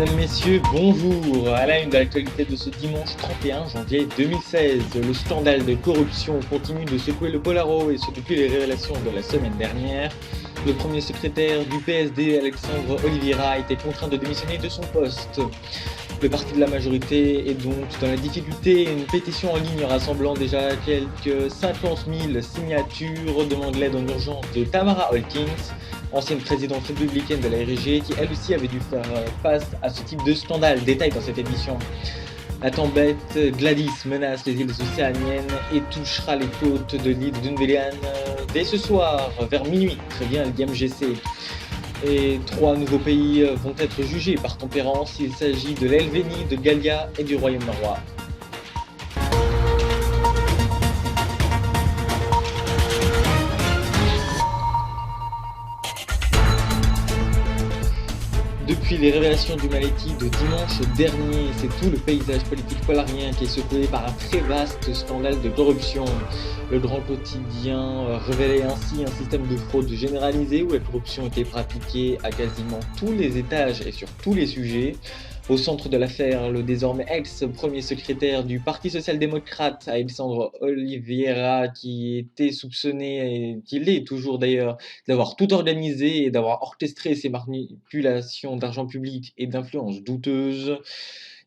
Mesdames, Messieurs, bonjour. À la une de l'actualité de ce dimanche 31 janvier 2016, le scandale de corruption continue de secouer le Polaro et ce depuis les révélations de la semaine dernière. Le premier secrétaire du PSD, Alexandre Oliveira, a été contraint de démissionner de son poste. Le parti de la majorité est donc dans la difficulté. Une pétition en ligne rassemblant déjà quelques 50 000 signatures demande l'aide en urgence de Tamara Hawkins, ancienne présidente républicaine de la RG, qui elle aussi avait dû faire face à ce type de scandale. Détail dans cette édition. La tempête Gladys menace les îles océaniennes et touchera les côtes de l'île de Nouvel-An dès ce soir, vers minuit, prévient l'IMGC. Et 3 nouveaux pays vont être jugés par tempérance. Il s'agit de l'Helvénie, de Gallia et du Royaume norrois. Depuis les révélations du Maleki de dimanche dernier, c'est tout le paysage politique polarien qui est secoué par un très vaste scandale de corruption. Le grand quotidien révélait ainsi un système de fraude généralisé où la corruption était pratiquée à quasiment tous les étages et sur tous les sujets. Au centre de l'affaire, le désormais ex-premier secrétaire du Parti social-démocrate, Alexandre Oliveira, qui était soupçonné, et qui l'est toujours d'ailleurs, d'avoir tout organisé et d'avoir orchestré ces manipulations d'argent public et d'influences douteuses.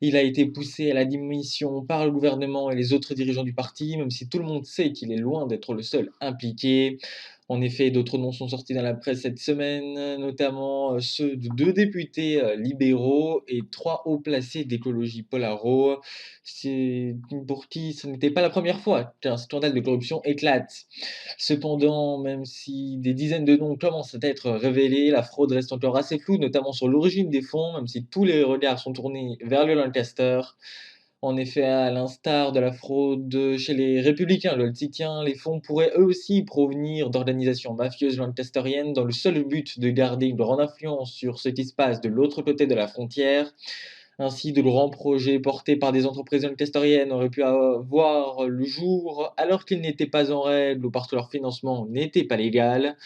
Il a été poussé à la démission par le gouvernement et les autres dirigeants du parti, même si tout le monde sait qu'il est loin d'être le seul impliqué. En effet, d'autres noms sont sortis dans la presse cette semaine, notamment ceux de 2 députés libéraux et 3 hauts placés d'écologie Polaro. C'est pour qui ce n'était pas la première fois qu'un scandale de corruption éclate. Cependant, même si des dizaines de noms commencent à être révélés, la fraude reste encore assez floue, notamment sur l'origine des fonds, même si tous les regards sont tournés vers le Lancaster. En effet, à l'instar de la fraude chez les républicains loltitiens, les fonds pourraient eux aussi provenir d'organisations mafieuses lancasteriennes dans le seul but de garder une grande influence sur ce qui se passe de l'autre côté de la frontière. Ainsi, de grands projets portés par des entreprises lancasteriennes auraient pu voir le jour alors qu'ils n'étaient pas en règle ou parce que leur financement n'était pas légal.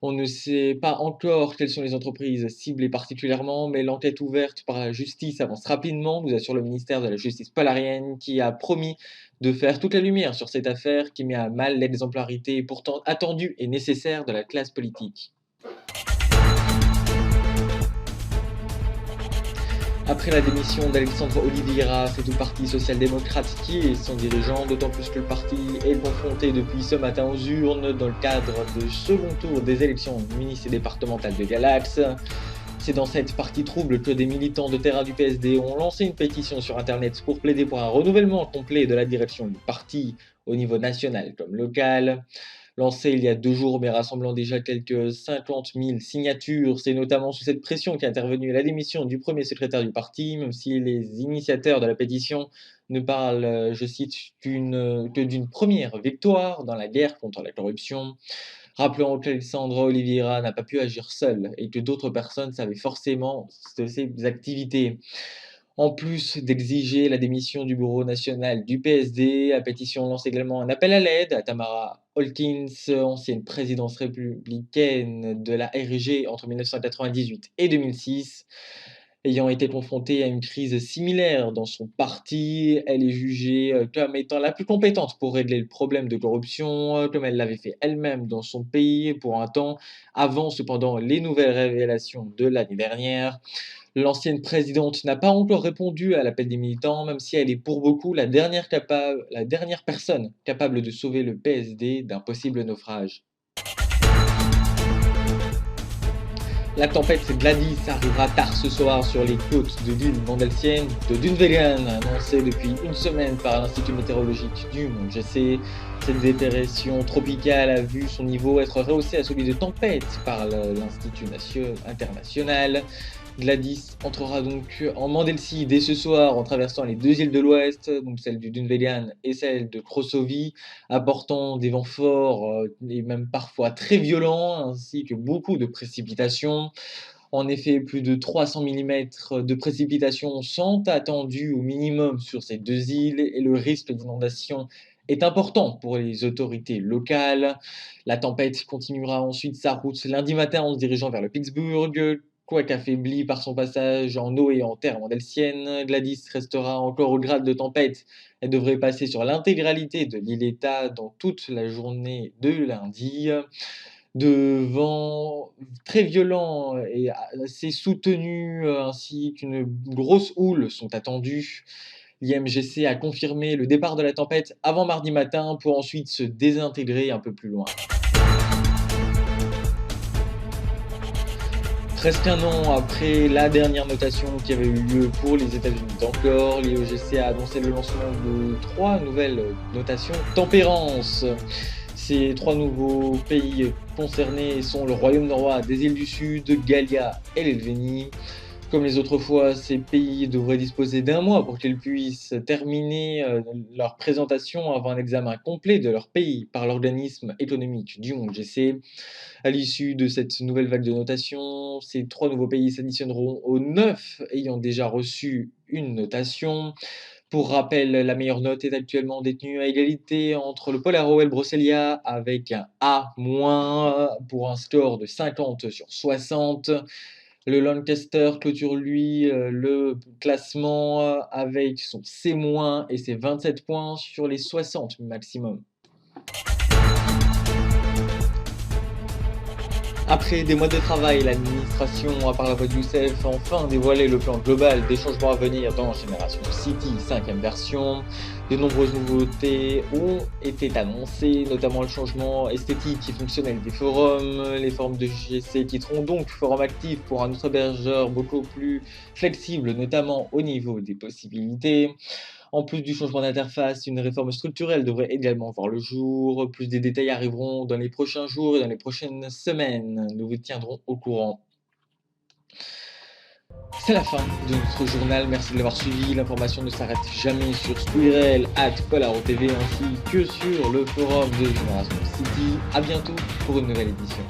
On ne sait pas encore quelles sont les entreprises ciblées particulièrement, mais l'enquête ouverte par la justice avance rapidement, nous assure le ministère de la Justice polarienne, qui a promis de faire toute la lumière sur cette affaire qui met à mal l'exemplarité pourtant attendue et nécessaire de la classe politique. Après la démission d'Alexandre Oliveira, c'est tout le parti social-démocrate qui est son dirigeant, d'autant plus que le parti est confronté depuis ce matin aux urnes dans le cadre du second tour des élections municipales et départementales de Galax. C'est dans cette partie trouble que des militants de terrain du PSD ont lancé une pétition sur Internet pour plaider pour un renouvellement complet de la direction du parti au niveau national comme local. Lancé il y a 2 jours, mais rassemblant déjà quelques 50 000 signatures, c'est notamment sous cette pression qu'est intervenue la démission du premier secrétaire du parti, même si les initiateurs de la pétition ne parlent, je cite, que d'une première victoire dans la guerre contre la corruption. Rappelons qu'Alexandre Oliveira n'a pas pu agir seul et que d'autres personnes savaient forcément de ses activités. En plus d'exiger la démission du bureau national du PSD, la pétition lance également un appel à l'aide à Tamara Hawkins, ancienne présidente républicaine de la RG entre 1998 et 2006. Ayant été confrontée à une crise similaire dans son parti, elle est jugée comme étant la plus compétente pour régler le problème de corruption, comme elle l'avait fait elle-même dans son pays pour un temps, avant cependant les nouvelles révélations de l'année dernière. L'ancienne présidente n'a pas encore répondu à l'appel des militants, même si elle est pour beaucoup la dernière personne capable de sauver le PSD d'un possible naufrage. La tempête Gladys arrivera tard ce soir sur les côtes de l'île mandalsienne de Dunvegan, annoncée depuis une semaine par l'Institut météorologique du Mont GC. Cette dépression tropicale a vu son niveau être rehaussé à celui de tempête par l'Institut international. Gladys entrera donc en Mandelsi dès ce soir en traversant les 2 îles de l'Ouest, donc celle du Dunvegan et celle de Crosovie, apportant des vents forts et même parfois très violents, ainsi que beaucoup de précipitations. En effet, plus de 300 mm de précipitations sont attendus au minimum sur ces 2 îles et le risque d'inondation est important pour les autorités locales. La tempête continuera ensuite sa route lundi matin en se dirigeant vers le Pittsburgh, Quoique affaiblie par son passage en eau et en terre mandalsienne, Gladys restera encore au grade de tempête. Elle devrait passer sur l'intégralité de l'île-État dans toute la journée de lundi. De vents très violents et assez soutenus, ainsi qu'une grosse houle sont attendus. L'IMGC a confirmé le départ de la tempête avant mardi matin pour ensuite se désintégrer un peu plus loin. Presque un an après la dernière notation qui avait eu lieu pour les États-Unis d'encore, l'IEGC a annoncé le lancement de 3 nouvelles notations tempérance. Ces 3 nouveaux pays concernés sont le Royaume norrois des îles du Sud, Gallia et l'Helvénie. Comme les autres fois, ces pays devraient disposer d'un mois pour qu'ils puissent terminer leur présentation avant un examen complet de leur pays par l'organisme économique du monde GC. À l'issue de cette nouvelle vague de notation, ces 3 nouveaux pays s'additionneront aux 9 ayant déjà reçu une notation. Pour rappel, la meilleure note est actuellement détenue à égalité entre le Polaro et le Brosselia avec un A- pour un score de 50 sur 60. Le Lancaster clôture lui le classement avec son C- et ses 27 points sur les 60 maximum. Après des mois de travail, l'administration, par la voix de Youssef, a enfin dévoilé le plan global des changements à venir dans Génération City 5e version. De nombreuses nouveautés ont été annoncées, notamment le changement esthétique et fonctionnel des forums. Les forums de GC quitteront donc forum actif pour un autre hébergeur beaucoup plus flexible, notamment au niveau des possibilités. En plus du changement d'interface, une réforme structurelle devrait également voir le jour. Plus des détails arriveront dans les prochains jours et dans les prochaines semaines. Nous vous tiendrons au courant. C'est la fin de notre journal. Merci de l'avoir suivi. L'information ne s'arrête jamais sur Squirrel, @PolaroTV ainsi que sur le forum de Génération City. A bientôt pour une nouvelle édition.